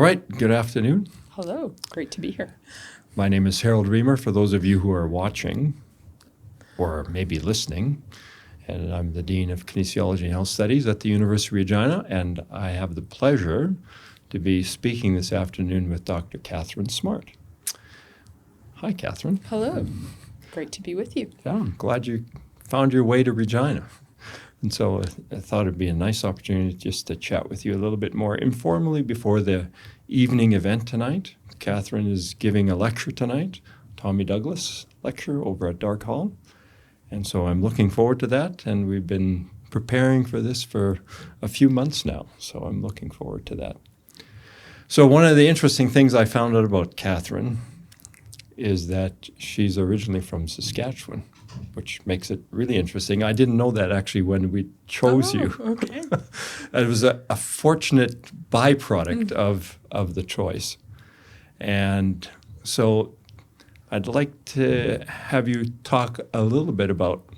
right, good afternoon. Hello, great to be here. My name is Harold Riemer, for those of you who are watching or maybe listening, and I'm the Dean of Kinesiology and Health Studies at the University of Regina, and I have the pleasure to be speaking this afternoon with Dr. Katharine Smart. Hi, Katharine. Hello, great to be with you. Yeah, I'm glad you found your way to Regina. And so I thought it'd be a nice opportunity just to chat with you a little bit more informally before the evening event tonight. Katharine is giving a lecture tonight, Tommy Douglas lecture over at Dark Hall. And so I'm looking forward to that. And we've been preparing for this for a few months now. So I'm looking forward to that. So one of the interesting things I found out about Katharine is that she's originally from Saskatchewan, which makes it really interesting. I didn't know that actually when we chose you. Okay. It was a fortunate byproduct of the choice. And so I'd like to have you talk a little bit about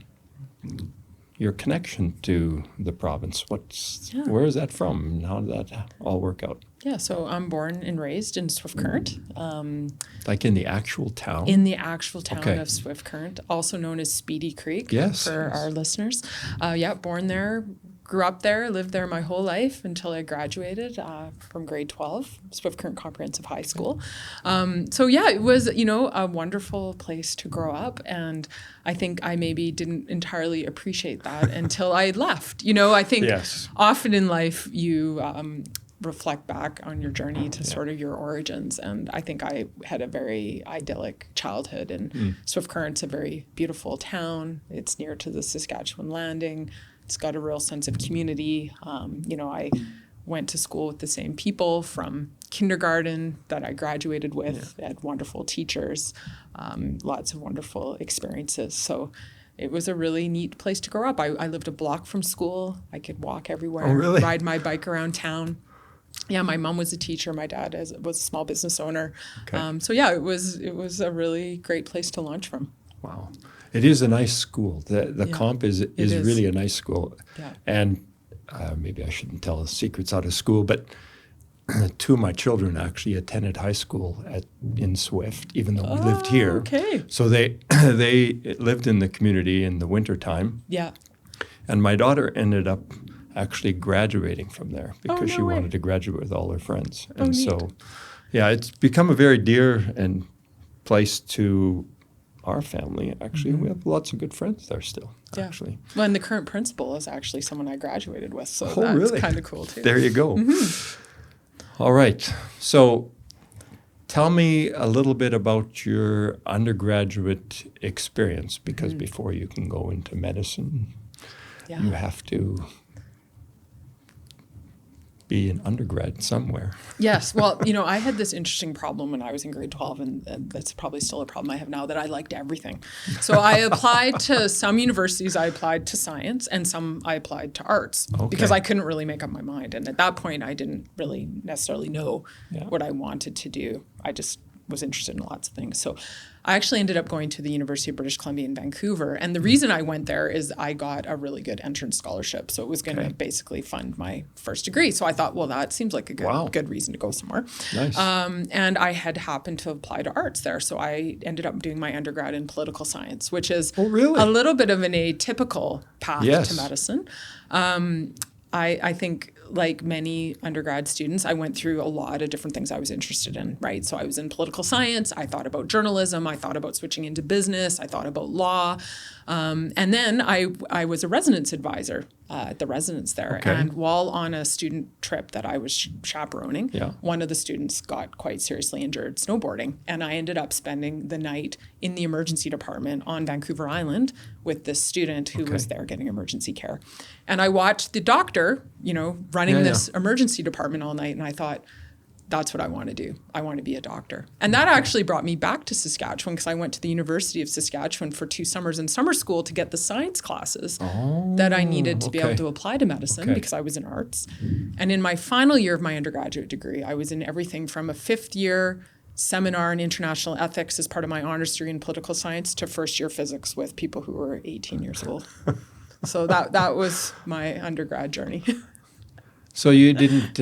your connection to the province. Where is that from? And how did that all work out? Yeah, so I'm born and raised in Swift Current. Like in the actual town? In the actual town Okay. of Swift Current, also known as Speedy Creek for our listeners. Born there, grew up there, lived there my whole life until I graduated from grade 12, Swift Current Comprehensive High School. It was, a wonderful place to grow up. And I think I maybe didn't entirely appreciate that until I left. I think Yes. often in life you reflect back on your journey to sort of your origins. And I think I had a very idyllic childhood. And Swift Current's a very beautiful town. It's near to the Saskatchewan Landing. It's got a real sense of community. I went to school with the same people from kindergarten that I graduated with. Had wonderful teachers, lots of wonderful experiences. So it was a really neat place to grow up. I lived a block from school. I could walk everywhere, ride my bike around town. Yeah, my mom was a teacher. My dad was a small business owner. Okay. It was a really great place to launch from. Wow. It is a nice school. The comp is really a nice school. Yeah. And maybe I shouldn't tell the secrets out of school, but two of my children actually attended high school in Swift, even though we lived here. Okay. So they lived in the community in the wintertime. Yeah. And my daughter ended up actually graduating from there because she way. wanted to graduate with all her friends. Oh, And neat. so, it's become a very dear and place to our family. Actually, we have lots of good friends there still, actually. Well, and the current principal is actually someone I graduated with, so Oh, that's really? kind of cool too. There you go. All right. So tell me a little bit about your undergraduate experience, because before you can go into medicine, you have to be an undergrad somewhere. Yes. Well, I had this interesting problem when I was in grade 12, and that's probably still a problem I have now, that I liked everything. So I applied to some universities, I applied to science, and some I applied to arts because I couldn't really make up my mind. And at that point, I didn't really necessarily know what I wanted to do. I just was interested in lots of things. So I actually ended up going to the University of British Columbia in Vancouver. And the reason I went there is I got a really good entrance scholarship. So it was going to basically fund my first degree. So I thought, well, that seems like a good reason to go somewhere. Nice. And I had happened to apply to arts there. So I ended up doing my undergrad in political science, which is a little bit of an atypical path to medicine. I think, like many undergrad students, I went through a lot of different things I was interested in, right? So I was in political science, I thought about journalism, I thought about switching into business, I thought about law. And then I was a residence advisor at the residence there. Okay. And while on a student trip that I was chaperoning, one of the students got quite seriously injured snowboarding. And I ended up spending the night in the emergency department on Vancouver Island with this student who was there getting emergency care. And I watched the doctor, running this emergency department all night. And I thought, that's what I want to do. I want to be a doctor. And that actually brought me back to Saskatchewan, because I went to the University of Saskatchewan for 2 summers in summer school to get the science classes that I needed to be able to apply to medicine because I was in arts. And in my final year of my undergraduate degree, I was in everything from a 5th year seminar in international ethics as part of my honors degree in political science to first year physics with people who were 18 years old. So that was my undergrad journey. So you didn't,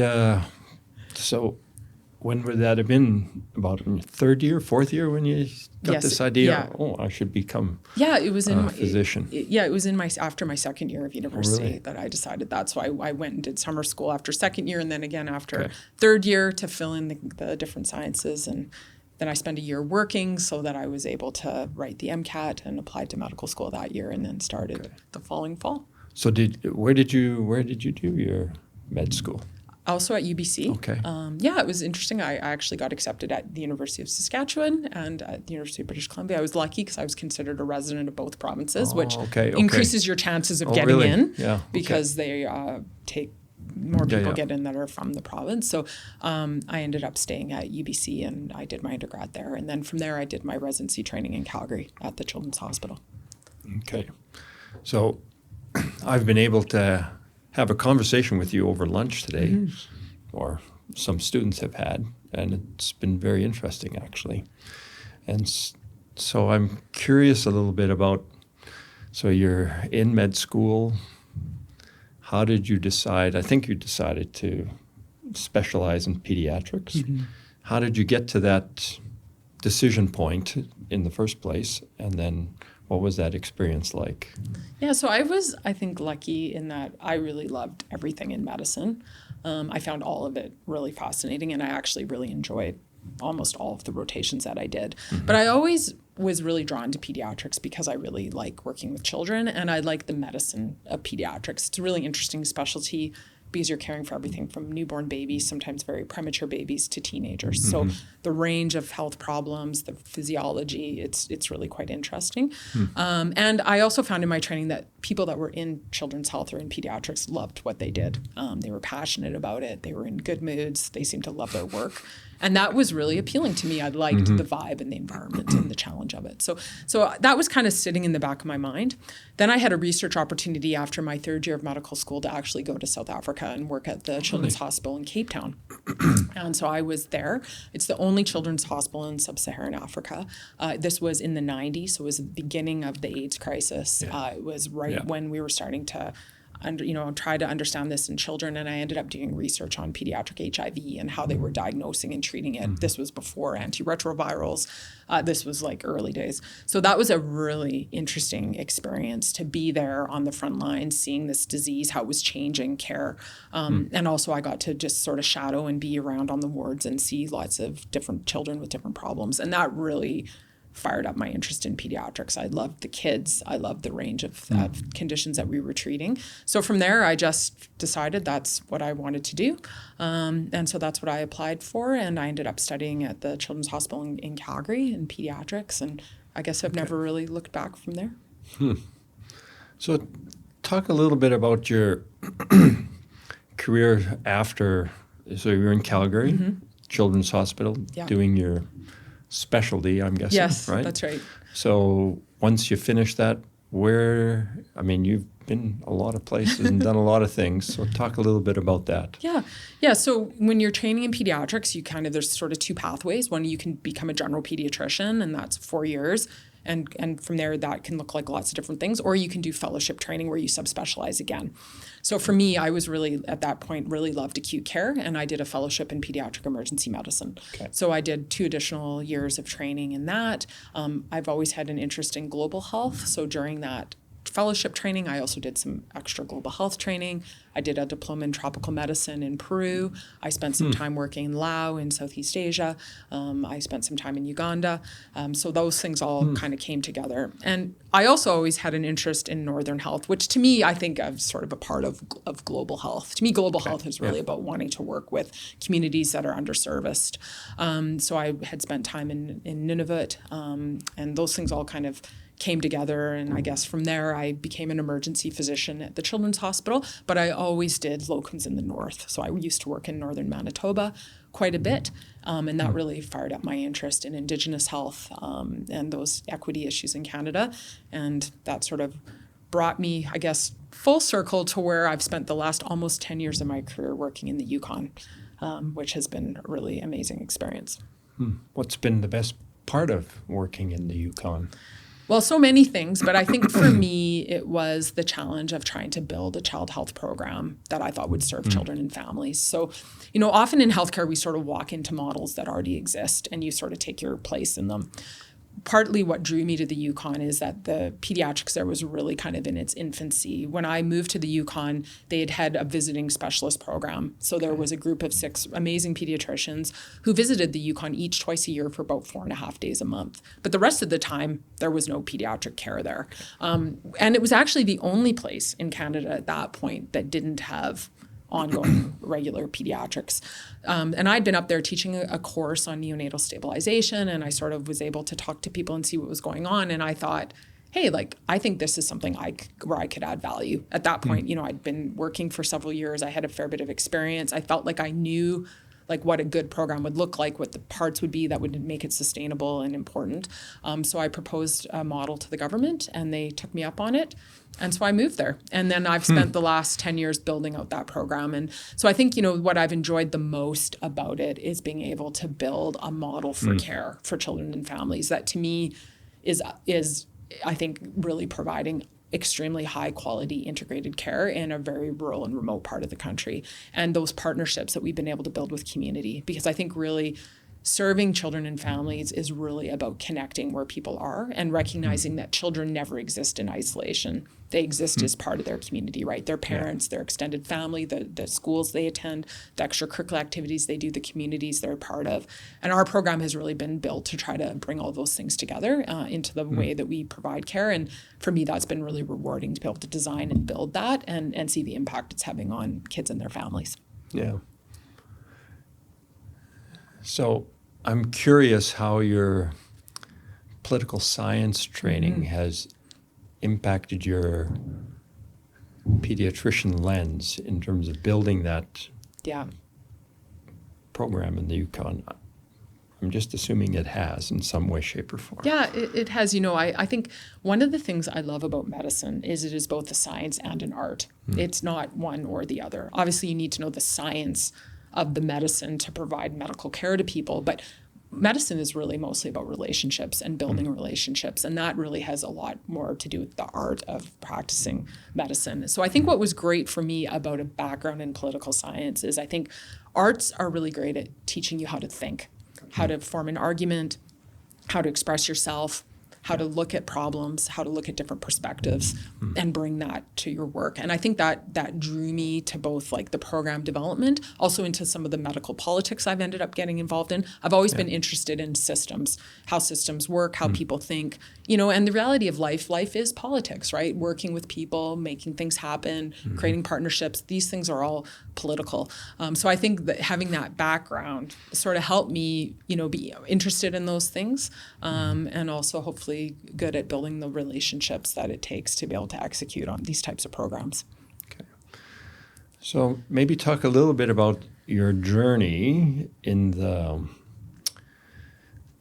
when would that have been? About in your third year, fourth year when you got this idea? Yeah. Oh, I should become it was in a physician. It was in after my second year of university really? that I decided. That's why I went and did summer school after second year, and then again after third year to fill in the different sciences. And then I spent a year working so that I was able to write the MCAT and applied to medical school that year, and then started the following fall. So where did you do your med school? Also at UBC. Okay. It was interesting. I actually got accepted at the University of Saskatchewan and at the University of British Columbia. I was lucky because I was considered a resident of both provinces, which increases your chances of getting in because they take more people get in that are from the province. So I ended up staying at UBC and I did my undergrad there. And then from there, I did my residency training in Calgary at the Children's Hospital. Okay. So I've been able to have a conversation with you over lunch today, or some students have had, and it's been very interesting, actually. And so I'm curious a little bit about, so you're in med school. How did you decide? I think you decided to specialize in pediatrics. Mm-hmm. How did you get to that decision point in the first place? And then what was that experience like? Yeah, so I was, I think, lucky in that I really loved everything in medicine. I found all of it really fascinating, and I actually really enjoyed almost all of the rotations that I did. Mm-hmm. But I always was really drawn to pediatrics because I really like working with children, and I like the medicine of pediatrics. It's a really interesting specialty because you're caring for everything from newborn babies, sometimes very premature babies, to teenagers. Mm-hmm. So the range of health problems, the physiology, it's really quite interesting. Mm. And I also found in my training that people that were in children's health or in pediatrics loved what they did. They were passionate about it. They were in good moods. They seemed to love their work. And that was really appealing to me. I liked the vibe and the environment and the challenge of it. So that was kind of sitting in the back of my mind. Then I had a research opportunity after my third year of medical school to actually go to South Africa and work at the Children's Hospital in Cape Town. And so I was there. It's the only children's hospital in sub-Saharan Africa. This was in the 90s, so it was the beginning of the AIDS crisis. Yeah. It was when we were starting to try to understand this in children, and I ended up doing research on pediatric HIV and how they were diagnosing and treating it. Mm-hmm. This was before antiretrovirals. This was like early days. So that was a really interesting experience to be there on the front lines, seeing this disease, how it was changing care. And also I got to just sort of shadow and be around on the wards and see lots of different children with different problems. And that really fired up my interest in pediatrics. I loved the kids. I loved the range of conditions that we were treating. So from there, I just decided that's what I wanted to do. And so that's what I applied for. And I ended up studying at the Children's Hospital in Calgary in pediatrics. And I guess I've never really looked back from there. So talk a little bit about your career after. So you were in Calgary, Children's Hospital, doing your specialty, I'm guessing, yes, right? That's right. So once you finish that, you've been a lot of places and done a lot of things. So talk a little bit about that. Yeah. So when you're training in pediatrics, there's sort of two pathways. One, you can become a general pediatrician, and that's 4 years. And from there, that can look like lots of different things. Or you can do fellowship training where you subspecialize again. So for me, I was really, at that point, really loved acute care, and I did a fellowship in pediatric emergency medicine. Okay. So I did 2 additional years of training in that. I've always had an interest in global health. So during that fellowship training, I also did some extra global health training. I did a diploma in tropical medicine in Peru. I spent some time working in Laos in Southeast Asia. I spent some time in Uganda. So those things all kind of came together. And I also always had an interest in northern health, which to me, I think of sort of a part of global health. To me, global health is really about wanting to work with communities that are underserviced. So I had spent time in Nunavut, and those things all kind of came together, and I guess from there I became an emergency physician at the Children's Hospital, but I always did locums in the north. So I used to work in northern Manitoba quite a bit, and that really fired up my interest in Indigenous health and those equity issues in Canada, and that sort of brought me, I guess, full circle to where I've spent the last almost 10 years of my career working in the Yukon, which has been a really amazing experience. What's been the best part of working in the Yukon? Well, so many things, but I think for me, it was the challenge of trying to build a child health program that I thought would serve children and families. So, often in healthcare, we sort of walk into models that already exist and you sort of take your place in them. Partly what drew me to the Yukon is that the pediatrics there was really kind of in its infancy. When I moved to the Yukon, they had had a visiting specialist program. So there was a group of 6 amazing pediatricians who visited the Yukon each twice a year for about 4.5 days a month. But the rest of the time, there was no pediatric care there. And it was actually the only place in Canada at that point that didn't have ongoing regular pediatrics. And I'd been up there teaching a course on neonatal stabilization, and I sort of was able to talk to people and see what was going on. And I thought, hey, I think this is something where I could add value. At that point, I'd been working for several years. I had a fair bit of experience. I felt like I knew what a good program would look like, what the parts would be that would make it sustainable and important. So I proposed a model to the government, and they took me up on it. And so I moved there. And then I've spent the last 10 years building out that program. And so I think, what I've enjoyed the most about it is being able to build a model for care for children and families that to me is I think, really providing extremely high quality integrated care in a very rural and remote part of the country. And those partnerships that we've been able to build with community, because I think really serving children and families is really about connecting where people are and recognizing that children never exist in isolation. They exist as part of their community, right? Their parents, their extended family, the schools they attend, the extracurricular activities they do, the communities they're part of. And our program has really been built to try to bring all those things together into the way that we provide care. And for me, that's been really rewarding to be able to design and build that and see the impact it's having on kids and their families. Yeah. So I'm curious how your political science training has impacted your pediatrician lens in terms of building that program in the Yukon. I'm just assuming it has in some way, shape, or form. Yeah, it has. I think one of the things I love about medicine is it is both a science and an art. It's not one or the other. Obviously, you need to know the science of the medicine to provide medical care to people, but medicine is really mostly about relationships and building relationships, and that really has a lot more to do with the art of practicing medicine. So I think what was great for me about a background in political science is I think arts are really great at teaching you how to think, how to form an argument, how to express yourself, how to look at problems, how to look at different perspectives and bring that to your work. And I think that drew me to both the program development, also into some of the medical politics I've ended up getting involved in. I've always been interested in systems, how systems work, how people think, and the reality of life is politics, right? Working with people, making things happen, creating partnerships. These things are all political. So I think that having that background sort of helped me, be interested in those things and also hopefully good at building the relationships that it takes to be able to execute on these types of programs. Okay. So maybe talk a little bit about your journey in the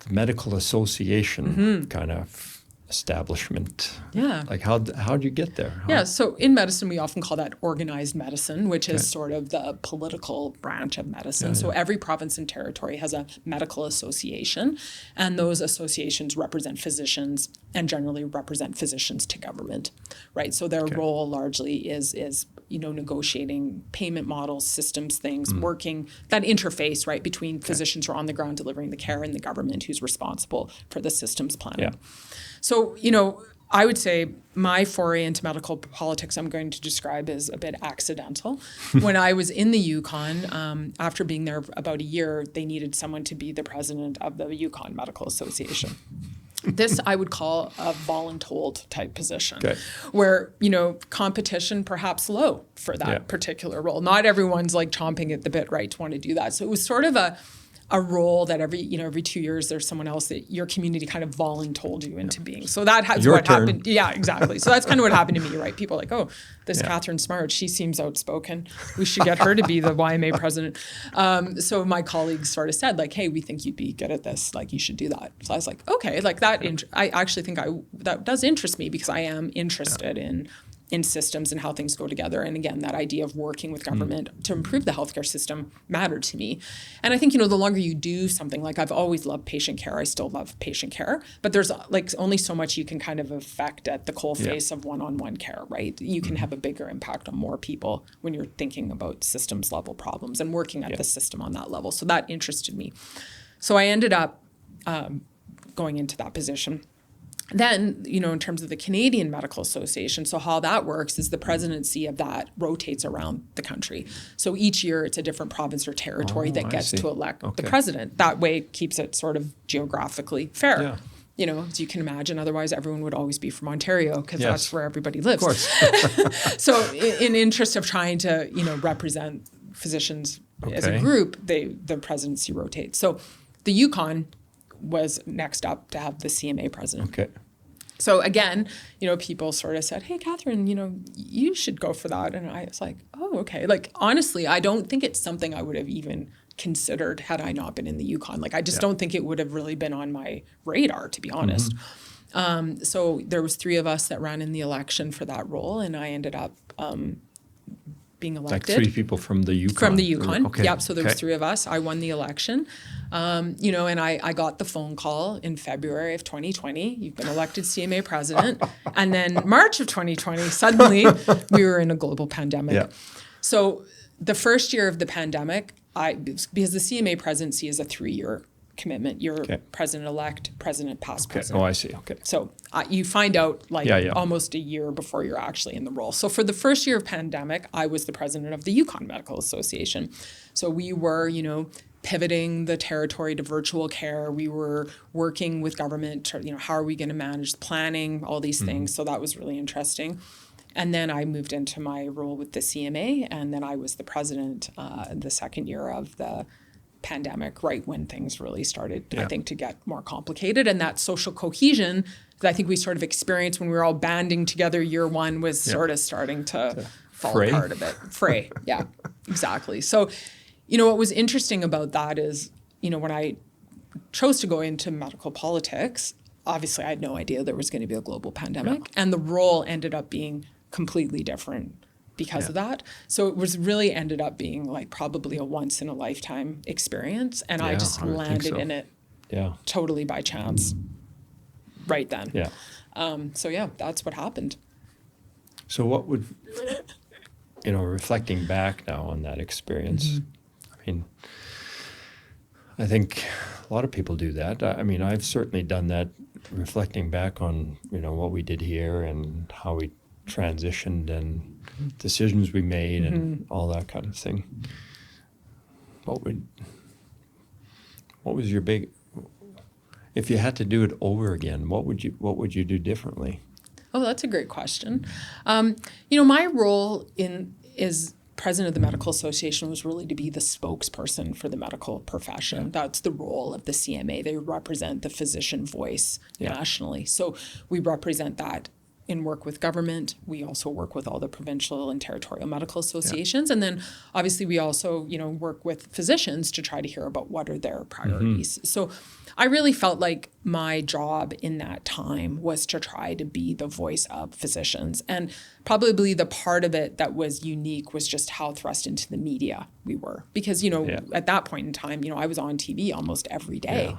medical association kind of establishment. Yeah. How'd you get there? So in medicine, we often call that organized medicine, which is sort of the political branch of medicine. So every province and territory has a medical association, and those associations represent physicians and generally represent physicians to government, right? So their role largely is negotiating payment models, systems, things, working that interface, right, between physicians who are on the ground delivering the care and the government who's responsible for the systems planning. Yeah. So, I would say my foray into medical politics I'm going to describe as a bit accidental. When I was in the Yukon, after being there about a year, they needed someone to be the president of the Yukon Medical Association. This I would call a voluntold type position, where, competition perhaps low for that particular role. Not everyone's chomping at the bit, right, to want to do that. So it was sort of a role that every 2 years there's someone else that your community kind of voluntold you into being. So that has what happened. Yeah, exactly. So that's kind of what happened to me, right? People are like, oh, this Katharine Smart, she seems outspoken. We should get her to be the YMA president. So my colleagues sort of said hey, we think you'd be good at this. You should do that. So I was like, okay, that. I actually think that does interest me because I am interested in in systems and how things go together. And again, that idea of working with government to improve the healthcare system mattered to me. And I think, the longer you do something, like I've always loved patient care, I still love patient care, but there's like only so much you can kind of affect at the coalface of one-on-one care, right? You can have a bigger impact on more people when you're thinking about systems level problems and working at the system on that level. So that interested me. So I ended up going into that position. Then, in terms of the Canadian Medical Association, so how that works is the presidency of that rotates around the country. So each year it's a different province or territory that gets to elect the president. That way it keeps it sort of geographically fair. Yeah. As you can imagine, otherwise everyone would always be from Ontario because that's where everybody lives. Of course. So in interest of trying to, represent physicians as a group, the presidency rotates. So the Yukon was next up to have the CMA president. Okay. So again, people sort of said, hey, Katharine, you should go for that. And I was like, oh, okay. Like, honestly, I don't think it's something I would have even considered had I not been in the Yukon. Like, I just don't think it would have really been on my radar, to be honest. So there was 3 of us that ran in the election for that role, and I ended up being elected. Like 3 people from the Yukon? From the Yukon, yep. So there was 3 of us. I won the election, and I got the phone call in February of 2020. You've been elected CMA president. And then March of 2020, suddenly we were in a global pandemic. Yeah. So the first year of the pandemic, because the CMA presidency is a 3-year commitment. You're president-elect, president, past president. Oh, I see. Okay. So you find out almost a year before you're actually in the role. So for the first year of pandemic, I was the president of the Yukon Medical Association. So we were, pivoting the territory to virtual care. We were working with government to, how are we going to manage the planning, all these things. So that was really interesting. And then I moved into my role with the CMA, and then I was the president the second year of the pandemic, right when things really started, I think, to get more complicated. And that social cohesion that I think we sort of experienced when we were all banding together year one was sort of starting to fall apart a bit. Fray. Yeah, exactly. So, what was interesting about that is, when I chose to go into medical politics, obviously I had no idea there was going to be a global pandemic, and the role ended up being completely different because of that. So it was really ended up being like probably a once in a lifetime experience. And I just landed in it totally by chance right then. Yeah. So that's what happened. So what would, reflecting back now on that experience, I mean, I think a lot of people do that. I mean, I've certainly done that, reflecting back on, what we did here and how we transitioned and decisions we made and all that kind of thing. What was your big, if you had to do it over again, what would you do differently? Oh, that's a great question. My role as president of the Medical Association was really to be the spokesperson for the medical profession. That's the role of the CMA. They represent the physician voice nationally. So we represent that in work with government. We also work with all the provincial and territorial medical associations. And then obviously we also, work with physicians to try to hear about what are their priorities. So I really felt like my job in that time was to try to be the voice of physicians. And probably the part of it that was unique was just how thrust into the media we were. Because, at that point in time, I was on TV almost every day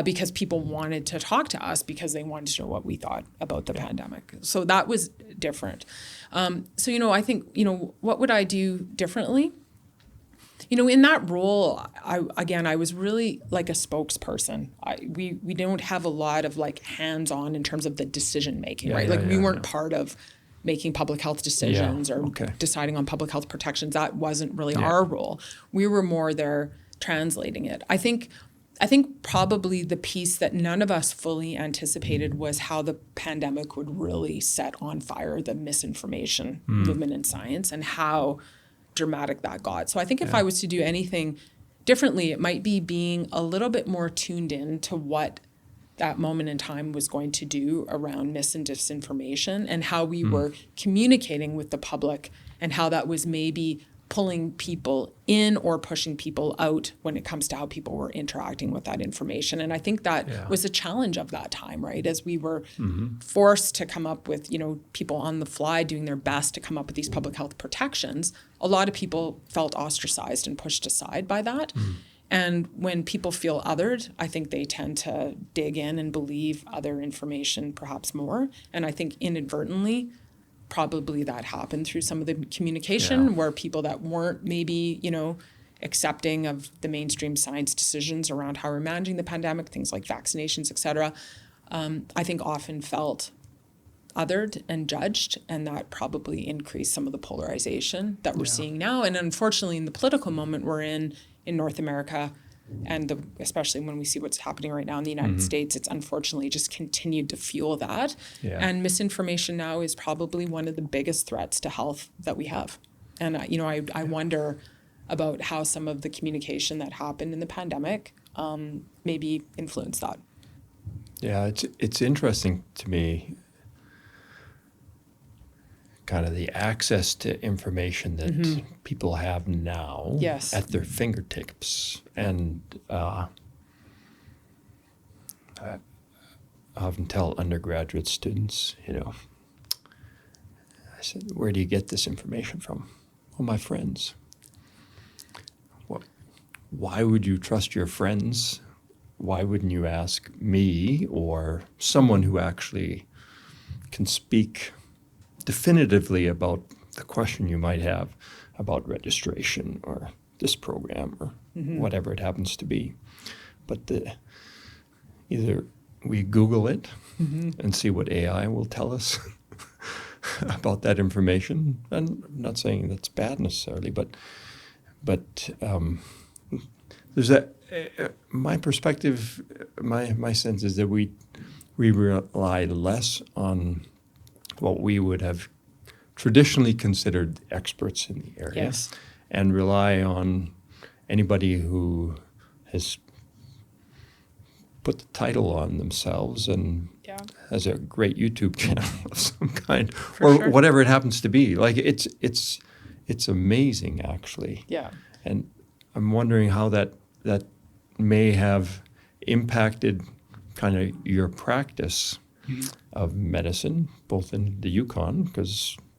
because people wanted to talk to us because they wanted to know what we thought about the pandemic. So that was different. So, I think, what would I do differently? In that role, I was really like a spokesperson. We don't have a lot of like hands-on in terms of the decision making, right? We weren't part of making public health decisions or deciding on public health protections. That wasn't really our role. We were more there translating it. I think probably the piece that none of us fully anticipated was how the pandemic would really set on fire the misinformation movement in science and how dramatic that got. So I think if I was to do anything differently, it might be being a little bit more tuned in to what that moment in time was going to do around mis and disinformation and how we were communicating with the public and how that was maybe pulling people in or pushing people out when it comes to how people were interacting with that information. And I think that was a challenge of that time, right? As we were forced to come up with, people on the fly doing their best to come up with these public health protections, a lot of people felt ostracized and pushed aside by that. And when people feel othered, I think they tend to dig in and believe other information perhaps more. And I think inadvertently, probably that happened through some of the communication where people that weren't maybe, accepting of the mainstream science decisions around how we're managing the pandemic, things like vaccinations, et cetera, I think often felt othered and judged, and that probably increased some of the polarization that we're seeing now. And unfortunately, in the political moment we're in North America, and especially when we see what's happening right now in the United States, it's unfortunately just continued to fuel that. And misinformation now is probably one of the biggest threats to health that we have. And I wonder about how some of the communication that happened in the pandemic maybe influenced that. Yeah, it's interesting to me, kind of the access to information that people have now at their fingertips. And I often tell undergraduate students, I said, where do you get this information from? Well, my friends. Why would you trust your friends? Why wouldn't you ask me or someone who actually can speak definitively about the question you might have about registration or this program or whatever it happens to be? But either we Google it and see what AI will tell us about that information. And I'm not saying that's bad necessarily, but there's my perspective, my sense is that we rely less on what we would have traditionally considered experts in the area, and rely on anybody who has put the title on themselves and has a great YouTube channel of some kind, whatever it happens to be. Like it's amazing, actually. Yeah. And I'm wondering how that may have impacted kind of your practice of medicine, both in the Yukon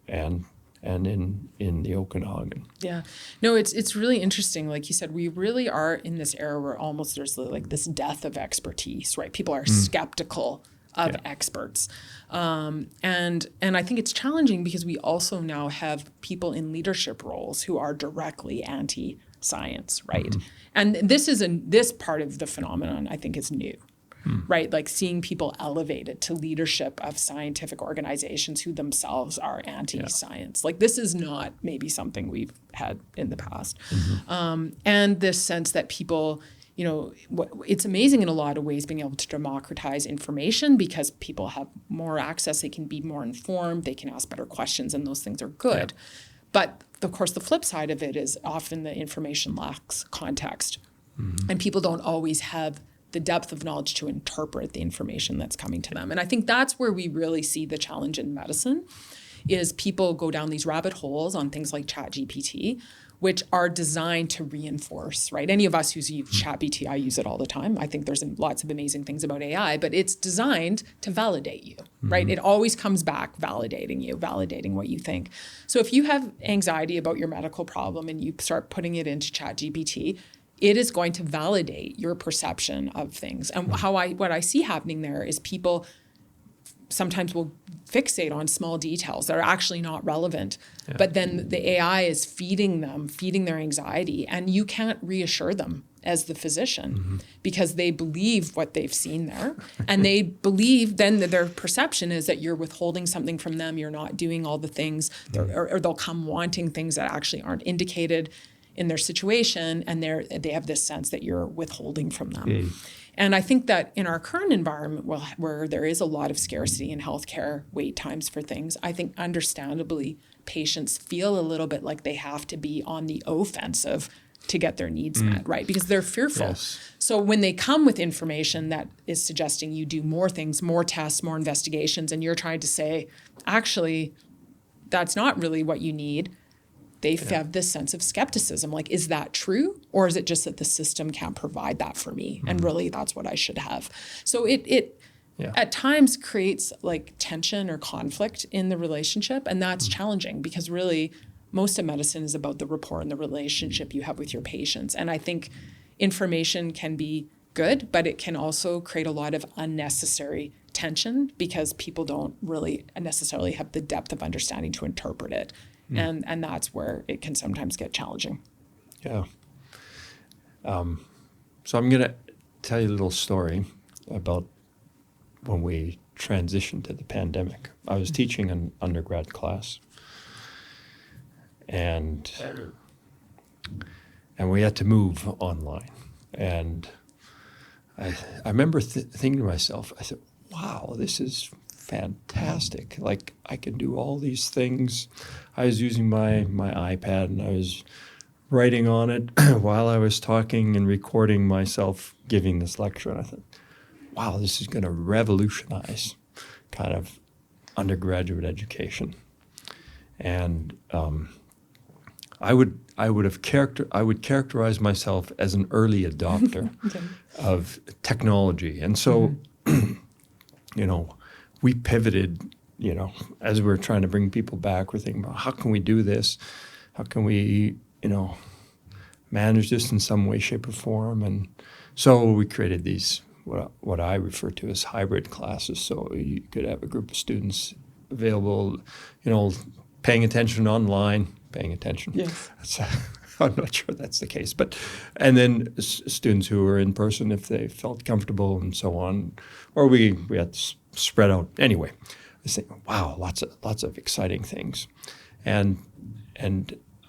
and in the Okanagan. Yeah. No, it's really interesting. Like you said, we really are in this era where almost there's like this death of expertise, right? People are skeptical of experts. And I think it's challenging because we also now have people in leadership roles who are directly anti-science, right? And this part of the phenomenon, I think, is new. Right? Like seeing people elevated to leadership of scientific organizations who themselves are anti-science. Like this is not maybe something we've had in the past. And this sense that people, it's amazing in a lot of ways being able to democratize information because people have more access, they can be more informed, they can ask better questions, and those things are good. But of course, the flip side of it is often the information lacks context. And people don't always have the depth of knowledge to interpret the information that's coming to them. And I think that's where we really see the challenge in medicine is people go down these rabbit holes on things like ChatGPT, which are designed to reinforce, right? Any of us who use ChatGPT, I use it all the time. I think there's lots of amazing things about AI, but it's designed to validate you, right? It always comes back validating you, validating what you think. So if you have anxiety about your medical problem and you start putting it into ChatGPT, it is going to validate your perception of things. And what I see happening there is people sometimes will fixate on small details that are actually not relevant. But then the AI is feeding their anxiety, and you can't reassure them as the physician because they believe what they've seen there. And they believe then that their perception is that you're withholding something from them, you're not doing all the things, or they'll come wanting things that actually aren't indicated in their situation, and they have this sense that you're withholding from them. And I think that in our current environment, where there is a lot of scarcity in healthcare, wait times for things, I think understandably patients feel a little bit like they have to be on the offensive to get their needs met, right? Because they're fearful. So when they come with information that is suggesting you do more things, more tests, more investigations, and you're trying to say, actually, that's not really what you need, they have this sense of skepticism. Like, is that true? Or is it just that the system can't provide that for me? And really, that's what I should have. So it at times creates like tension or conflict in the relationship. And that's challenging because really most of medicine is about the rapport and the relationship you have with your patients. And I think information can be good, but it can also create a lot of unnecessary tension because people don't really necessarily have the depth of understanding to interpret it. And that's where it can sometimes get challenging. Yeah. So I'm going to tell you a little story about when we transitioned to the pandemic. I was teaching an undergrad class, and we had to move online. And I remember thinking to myself, I said, wow, this is fantastic. Like, I can do all these things. I was using my iPad, and I was writing on it while I was talking and recording myself giving this lecture. And I thought, wow, this is going to revolutionize kind of undergraduate education. And I would characterize myself as an early adopter of technology. And so, we pivoted, as we were trying to bring people back, we're thinking about how can we do this? How can we, manage this in some way, shape, or form? And so we created these, what I refer to as hybrid classes. So you could have a group of students available, paying attention online, paying attention. Yes. I'm not sure that's the case, and then students who were in person if they felt comfortable and so on, or we had to spread out. Anyway, I was thinking, wow, lots of exciting things, and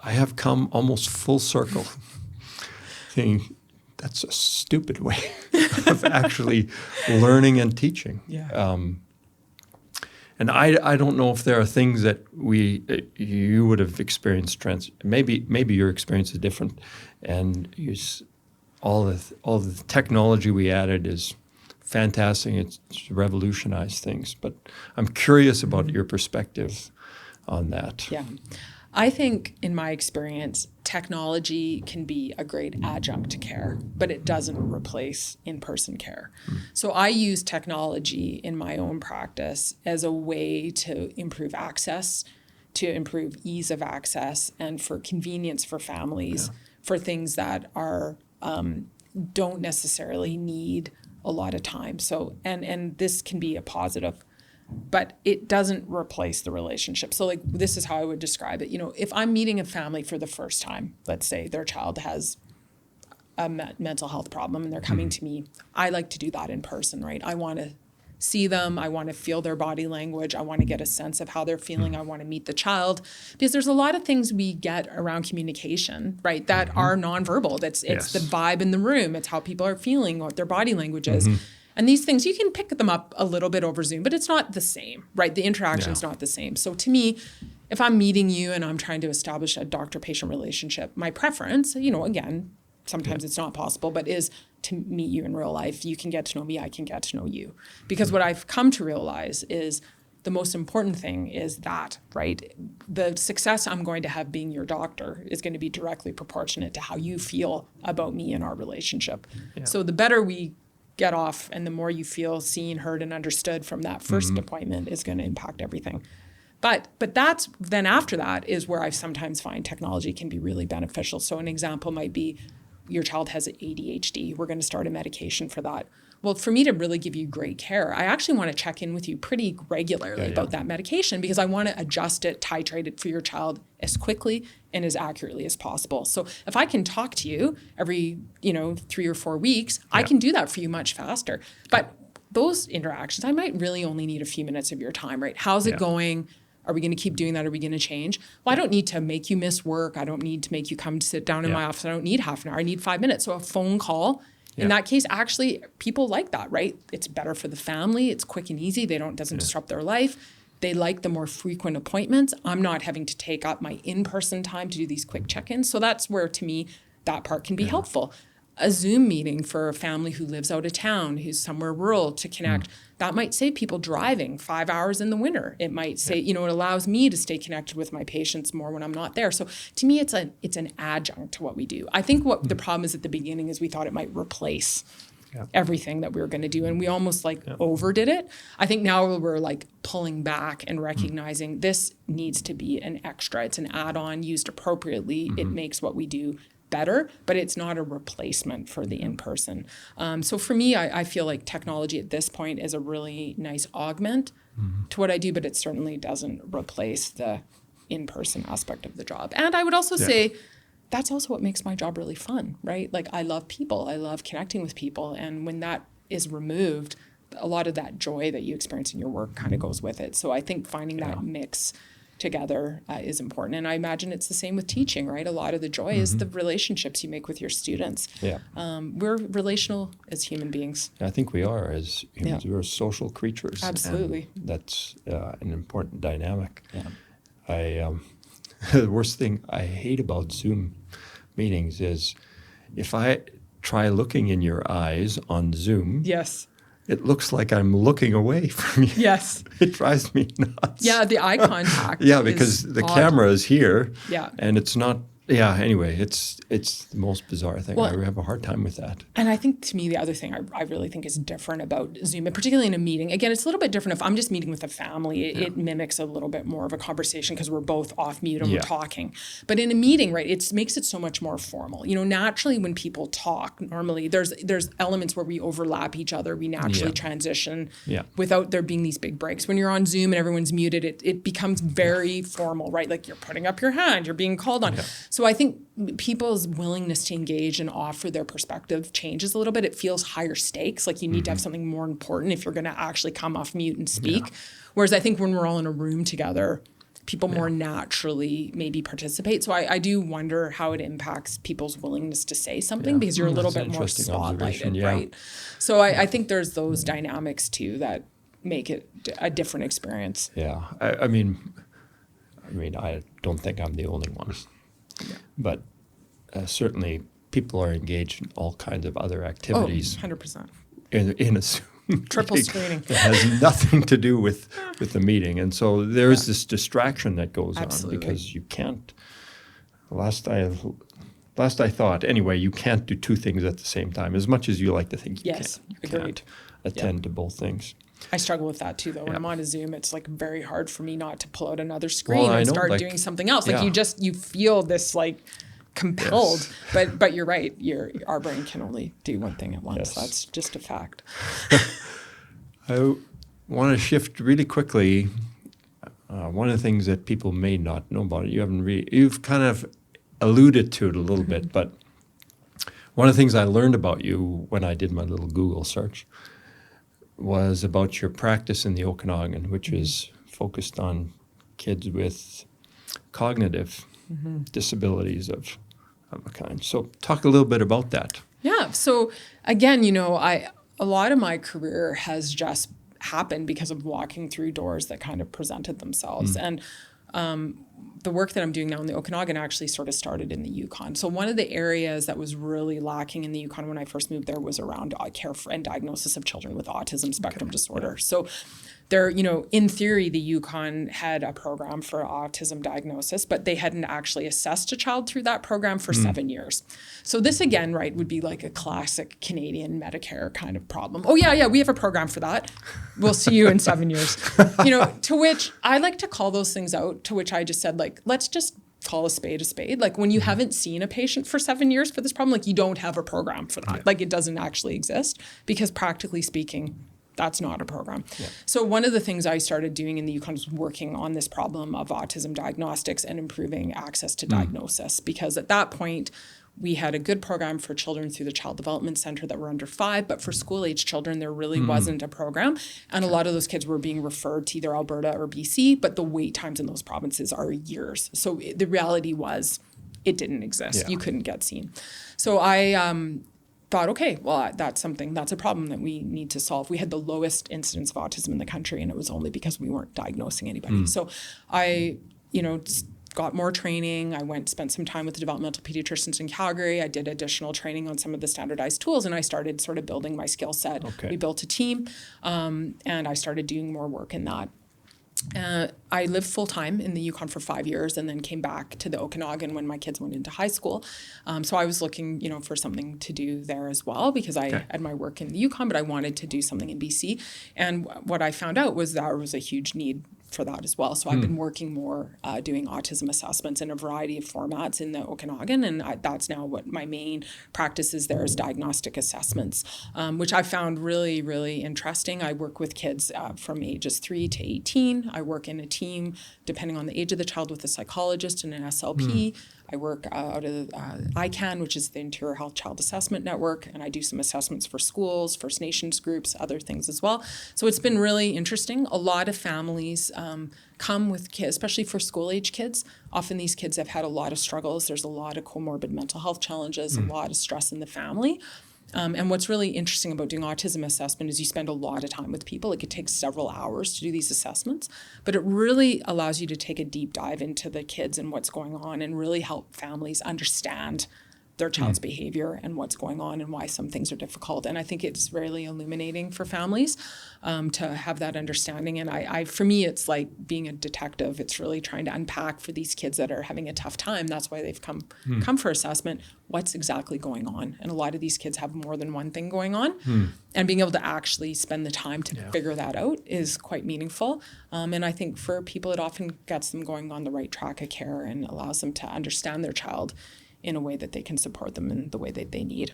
I have come almost full circle, thinking that's a stupid way of actually learning and teaching. And I don't know if there are things that you would have experienced. Maybe your experience is different, and all the technology we added is fantastic. It's revolutionized things. But I'm curious about your perspective on that. Yeah. I think in my experience, technology can be a great adjunct to care, but it doesn't replace in-person care. So I use technology in my own practice as a way to improve access, to improve ease of access, and for convenience for families, for things that are don't necessarily need a lot of time. So and this can be a positive, but it doesn't replace the relationship. So like, this is how I would describe it. If I'm meeting a family for the first time, let's say their child has a mental health problem and they're coming to me, I like to do that in person, right? I want to see them. I want to feel their body language. I want to get a sense of how they're feeling. I want to meet the child, because there's a lot of things we get around communication, right, that are nonverbal. It's the vibe in the room. It's how people are feeling, what their body language is. And these things, you can pick them up a little bit over Zoom, but it's not the same, right? The interaction is not the same. So to me, if I'm meeting you and I'm trying to establish a doctor-patient relationship, my preference, again, sometimes it's not possible, but is to meet you in real life. You can get to know me, I can get to know you. Because what I've come to realize is the most important thing is that, right? The success I'm going to have being your doctor is going to be directly proportionate to how you feel about me and our relationship. So the better we get off and the more you feel seen, heard, and understood from that first appointment is going to impact everything. But that's then after that is where I sometimes find technology can be really beneficial. So an example might be your child has ADHD. We're going to start a medication for that. Well, for me to really give you great care, I actually want to check in with you pretty regularly about that medication, because I want to adjust it, titrate it for your child as quickly and as accurately as possible. So if I can talk to you every, 3 or 4 weeks, I can do that for you much faster. But those interactions, I might really only need a few minutes of your time, right? How's it going? Are we going to keep doing that? Are we going to change? Well, I don't need to make you miss work. I don't need to make you come sit down in my office. I don't need half an hour. I need 5 minutes. So a phone call, in that case, actually, people like that, right? It's better for the family. It's quick and easy. Doesn't disrupt their life. They like the more frequent appointments. I'm not having to take up my in-person time to do these quick check-ins. So that's where, to me, that part can be helpful. a Zoom meeting for a family who lives out of town, who's somewhere rural to connect. That might save people driving 5 hours in the winter. It might say, it allows me to stay connected with my patients more when I'm not there. So to me, it's an adjunct to what we do. I think what the problem is at the beginning is we thought it might replace everything that we were going to do. And we almost overdid it. I think now we're pulling back and recognizing this needs to be an extra. It's an add-on used appropriately. It makes what we do better, but it's not a replacement for the in-person. So for me, I feel like technology at this point is a really nice augment to what I do, but it certainly doesn't replace the in-person aspect of the job. And I would also say that's also what makes my job really fun, right? I love people. I love connecting with people. And when that is removed, a lot of that joy that you experience in your work kind of goes with it. So I think finding that mix together is important. And I imagine it's the same with teaching, right? A lot of the joy is the relationships you make with your students. Yeah. We're relational as human beings. I think we are as humans. We're social creatures. Absolutely. And that's an important dynamic. Yeah. The worst thing I hate about Zoom meetings is if I try looking in your eyes on Zoom. Yes. It looks like I'm looking away from you. Yes. It drives me nuts. Yeah, the eye contact. Because the camera is here. Yeah. And it's not. Yeah, anyway, it's the most bizarre thing. I have a hard time with that. And I think, to me, the other thing I really think is different about Zoom, and particularly in a meeting, again, it's a little bit different. If I'm just meeting with a family, it mimics a little bit more of a conversation because we're both off mute and we're talking. But in a meeting, right, it makes it so much more formal. Naturally, when people talk, normally there's elements where we overlap each other. We naturally transition without there being these big breaks. When you're on Zoom and everyone's muted, it becomes very formal, right? Like you're putting up your hand, you're being called on. So I think people's willingness to engage and offer their perspective changes a little bit. It feels higher stakes, like you need to have something more important if you're going to actually come off mute and speak. Whereas I think when we're all in a room together, people more naturally maybe participate. So I do wonder how it impacts people's willingness to say something because you're a little bit more spotlighted, right? So I think there's those dynamics too that make it a different experience. Yeah, I mean, I don't think I'm the only one. But certainly people are engaged in all kinds of other activities. 100%. In a Zoom triple screening. It has nothing to do with the meeting. And so there is this distraction that goes on because you can't, last I thought, anyway, you can't do two things at the same time as much as you like to think you can. You agreed. Can't attend to both things. I struggle with that too, though. When I'm on a Zoom, it's very hard for me not to pull out another screen and start doing something else. You feel this compelled, but you're right. Our brain can only do one thing at once. Yes. That's just a fact. I want to shift really quickly. One of the things that people may not know about it, you've kind of alluded to it a little bit, but one of the things I learned about you when I did my little Google search was about your practice in the Okanagan, which is focused on kids with cognitive disabilities of a kind. So talk a little bit about that. Yeah. So again, a lot of my career has just happened because of walking through doors that kind of presented themselves. And the work that I'm doing now in the Okanagan actually sort of started in the Yukon. So one of the areas that was really lacking in the Yukon when I first moved there was around care for and diagnosis of children with autism spectrum disorder. So there, in theory, the Yukon had a program for autism diagnosis, but they hadn't actually assessed a child through that program for 7 years. So this, again, right, would be like a classic Canadian Medicare kind of problem. Oh, yeah, we have a program for that. We'll see you in 7 years. To which I like to call those things out, to which I just said, let's just call a spade a spade. When you haven't seen a patient for 7 years for this problem, you don't have a program for that. It doesn't actually exist because practically speaking, that's not a program. Yeah. So one of the things I started doing in the Yukon was working on this problem of autism diagnostics and improving access to diagnosis, because at that point, we had a good program for children through the Child Development Center that were under 5, but for school-age children, there really wasn't a program. And a lot of those kids were being referred to either Alberta or BC, but the wait times in those provinces are years. So the reality was it didn't exist. Yeah. You couldn't get seen. So I thought, okay, well, that's a problem that we need to solve. We had the lowest incidence of autism in the country, and it was only because we weren't diagnosing anybody. So I, got more training. I spent some time with the developmental pediatricians in Calgary. I did additional training on some of the standardized tools, and I started sort of building my skill set. Okay. We built a team, and I started doing more work in that. I lived full-time in the Yukon for 5 years and then came back to the Okanagan when my kids went into high school. So I was looking, for something to do there as well because I had my work in the Yukon, but I wanted to do something in BC. And what I found out was there was a huge need for that as well. So I've been working more doing autism assessments in a variety of formats in the Okanagan, and that's now what my main practice is there is diagnostic assessments, which I found really, really interesting. I work with kids from ages 3 to 18. I work in a team, depending on the age of the child, with a psychologist and an SLP. I work out of ICANN, which is the Interior Health Child Assessment Network, and I do some assessments for schools, First Nations groups, other things as well. So it's been really interesting. A lot of families come with kids, especially for school-age kids. Often these kids have had a lot of struggles. There's a lot of comorbid mental health challenges, a lot of stress in the family. And what's really interesting about doing autism assessment is you spend a lot of time with people. It could take several hours to do these assessments, but it really allows you to take a deep dive into the kids and what's going on and really help families understand their child's behavior and what's going on and why some things are difficult. And I think it's really illuminating for families to have that understanding. And I for me, it's like being a detective. It's really trying to unpack for these kids that are having a tough time. That's why they've come for assessment. What's exactly going on? And a lot of these kids have more than one thing going on. And being able to actually spend the time to figure that out is quite meaningful. And I think for people, it often gets them going on the right track of care and allows them to understand their child in a way that they can support them in the way that they need.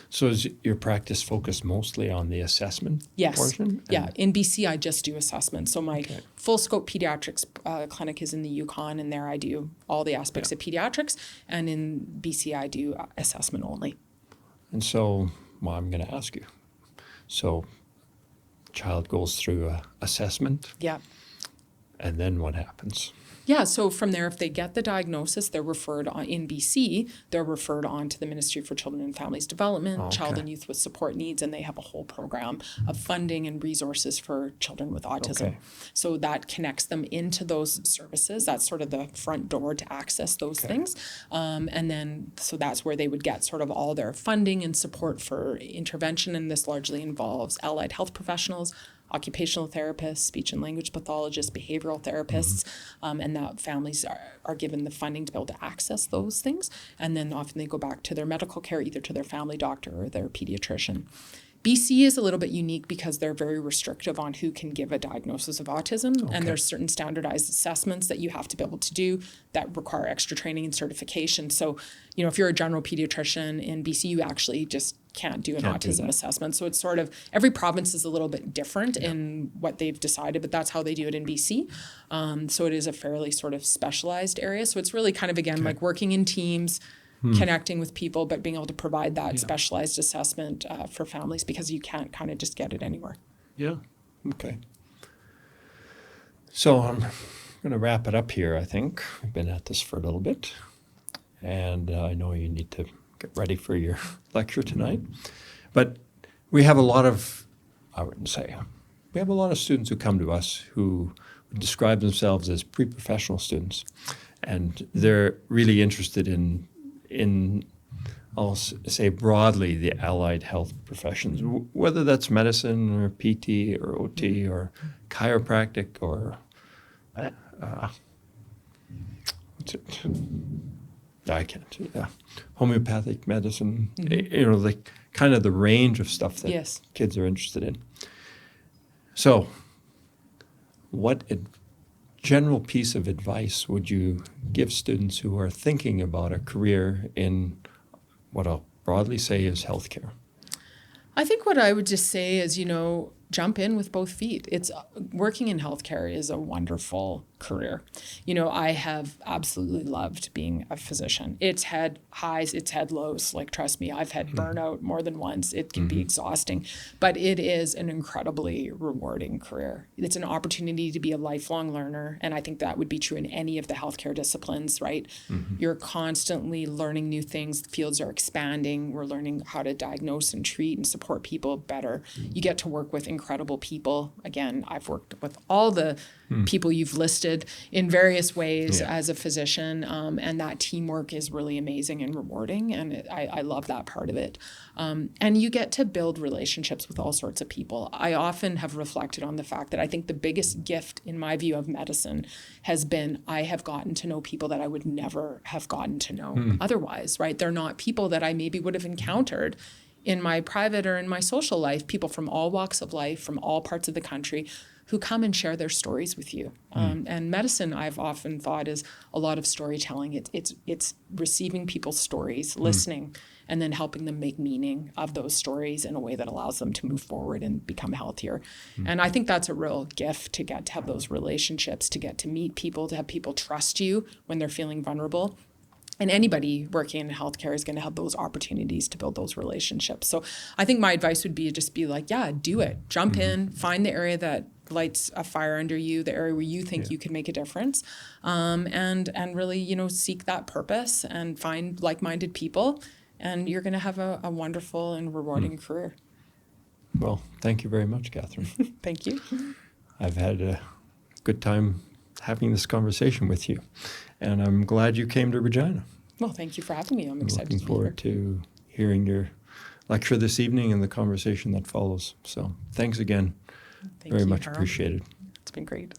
So is your practice focused mostly on the assessment portion? Yeah. In BC, I just do assessments. So my full scope pediatrics clinic is in the Yukon, and there I do all the aspects of pediatrics. And in BC, I do assessment only. And so, I'm going to ask you. So, child goes through a assessment. Yeah. And then what happens? Yeah, so from there, if they get the diagnosis, they're referred on, in BC, they're referred on to the Ministry for Children and Families Development, Child and Youth with Support Needs, and they have a whole program of funding and resources for children with autism. So that connects them into those services. That's sort of the front door to access those things. And then, so that's where they would get sort of all their funding and support for intervention, and this largely involves allied health professionals, occupational therapists, speech and language pathologists, behavioral therapists, and that families are given the funding to be able to access those things. And then often they go back to their medical care, either to their family doctor or their pediatrician. BC is a little bit unique because they're very restrictive on who can give a diagnosis of autism, and there's certain standardized assessments that you have to be able to do that require extra training and certification. So, if you're a general pediatrician in BC, you actually just can't do an autism assessment. So it's sort of, every province is a little bit different in what they've decided, but that's how they do it in BC. So it is a fairly sort of specialized area. So it's really kind of, again, like working in teams, connecting with people, but being able to provide that specialized assessment for families, because you can't kind of just get it anywhere. Yeah. Okay. So I'm going to wrap it up here, I think. We've been at this for a little bit, and I know you need to get ready for your lecture tonight. But we have a lot of, we have a lot of students who come to us who describe themselves as pre-professional students, and they're really interested in I'll say broadly, the allied health professions, whether that's medicine or PT or OT or chiropractic or what's it? I can't. Yeah, homeopathic medicine. Like kind of the range of stuff that kids are interested in. So, what general piece of advice would you give students who are thinking about a career in what I'll broadly say is healthcare? I think what I would just say is, jump in with both feet. It's working in healthcare is a wonderful career. I have absolutely loved being a physician. It's had highs, it's had lows. Like, trust me, I've had burnout more than once. It can be exhausting, but it is an incredibly rewarding career. It's an opportunity to be a lifelong learner. And I think that would be true in any of the healthcare disciplines, right? You're constantly learning new things. The fields are expanding. We're learning how to diagnose and treat and support people better. You get to work with incredible people. Again, I've worked with all the people you've listed in various ways as a physician, and that teamwork is really amazing and rewarding, and I love that part of it. And you get to build relationships with all sorts of people. I often have reflected on the fact that I think the biggest gift in my view of medicine has been I have gotten to know people that I would never have gotten to know otherwise, right? They're not people that I maybe would have encountered in my private or in my social life, people from all walks of life, from all parts of the country, who come and share their stories with you. And medicine, I've often thought, is a lot of storytelling. It's receiving people's stories, listening, and then helping them make meaning of those stories in a way that allows them to move forward and become healthier. And I think that's a real gift, to get to have those relationships, to get to meet people, to have people trust you when they're feeling vulnerable. And anybody working in healthcare is going to have those opportunities to build those relationships. So I think my advice would be just be like, yeah, do it. Jump in, find the area that lights a fire under you, the area where you think you can make a difference, and really, seek that purpose and find like-minded people, and you're going to have a wonderful and rewarding career. Well, thank you very much, Katharine. Thank you. I've had a good time having this conversation with you, and I'm glad you came to Regina. Well, thank you for having me. I'm excited looking to be here. forward to hearing your lecture this evening and the conversation that follows. So thanks again. Thank Very you, much Harold. appreciated. It's been great.